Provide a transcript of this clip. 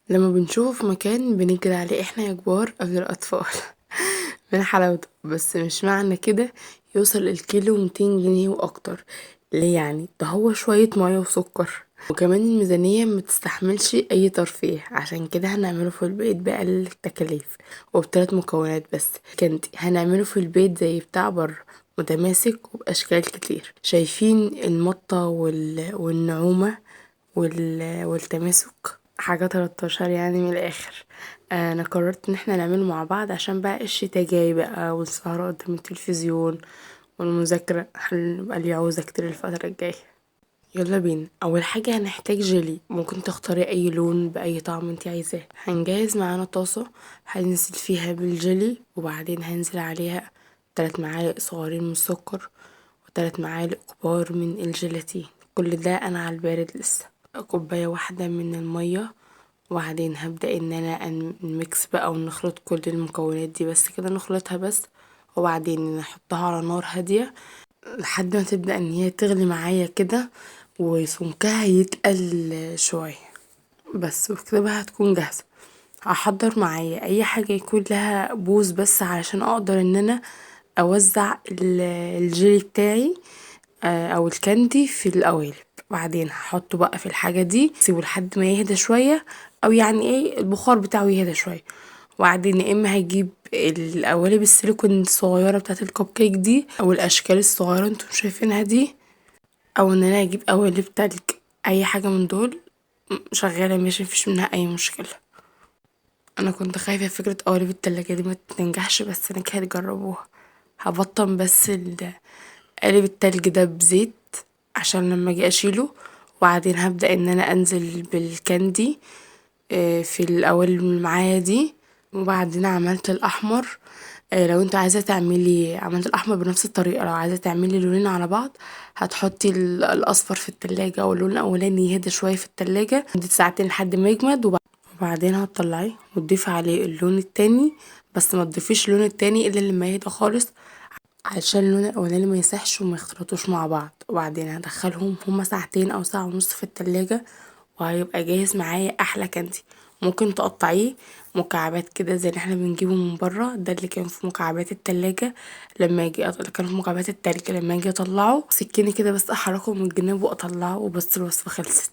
لما بنشوفه في مكان بنجري عليه احنا يا كبار قبل الأطفال من حلاوته. بس مش معنى كده يوصل الكيلو 200 جنيه وأكتر. ليه يعني؟ ده هو شوية مية وسكر، وكمان الميزانية متستحملش أي ترفيه. عشان كده هنعمله في البيت بأقل التكاليف وب3 مكونات بس. كنتي هنعمله في البيت زي بتاع بره، متماسك وبأشكال كتير. شايفين المطة والنعومة والتماسك، حاجة 13 يعني من الآخر. انا قررت ان احنا نعمله مع بعض عشان بقى الشتا جاي بقى، والسهرة قدام التلفزيون والمذاكرة هنبقى لي عاوزة كتير الفترة الجاية. يلا بينا. اول حاجة هنحتاج جيلي، ممكن تختاري اي لون باي طعم انتي عايزاه. هنجهز معانا طاسة هننزل فيها بالجيلي، وبعدين هنزل عليها 3 معالق صغيرين من السكر و3 معالق كبار من الجيلاتين. كل ده انا على البارد لسه. كوباية واحدة من المية، وبعدين هبدأ ان انا نميكس بقى ونخلط كل المكونات دي، بس كده نخلطها بس. وبعدين نحطها على نار هادية لحد ما تبدأ ان هي تغلي معايا كده وسمكها يتقل شوية بس. وكده بقى هتكون جاهزة. هحضر معايا اي حاجة يكون لها بوز بس علشان اقدر ان انا اوزع الجيلي بتاعي او الكاندي في القوالب. بعدين هحطه بقى في الحاجة دي، سيبه لحد ما يهدى شوية، او يعني ايه البخار بتاعه يهدى شوية. وبعدين يا اما هجيب القوالب السيليكون الصغيرة بتاعت الكب كيك دي، او الاشكال الصغيرة انتم شايفينها دي، او ان انا اجيب قوالب تلج. اي حاجة من دول شغالة ماشي، مفيش منها اي مشكلة. انا كنت خايفة فكرة قوالب التلاجة دي ما تنجحش، بس انا كده جربوها. هبطن بس قالب التلج ده بزيت عشان لما اجي اشيله. وبعدين هبدأ ان انا انزل بالكاندي في القوالب اللي معايا دي. وبعدين عملت الاحمر. لو انت عايزه تعملي عملت الاحمر بنفس الطريقه. لو عايزه تعملي لونين على بعض هتحطي الاصفر في التلاجة، او اللون الاولاني يهدى شويه في التلاجة مدة ساعتين لحد ما يجمد. وبعدين هتطلعيه وتضيفي عليه اللون التاني، بس ما تضيفيش اللون التاني الا لما يهدى خالص علشان اللون الاولاني ما يسحش وما يختلطوش مع بعض. وبعدين هدخلهم هما ساعتين او ساعة ونص في التلاجة، وهيبقى جاهز معايا احلى كاندي. ممكن تقطعيه مكعبات كده زي اللي احنا بنجيبه من بره، ده اللي كان في مكعبات التلاجة. كان في مكعبات التلج، لما اجي اطلعه سكيني كده بس احركه من الجناب واطلعه وبس. الوصفة خلصت.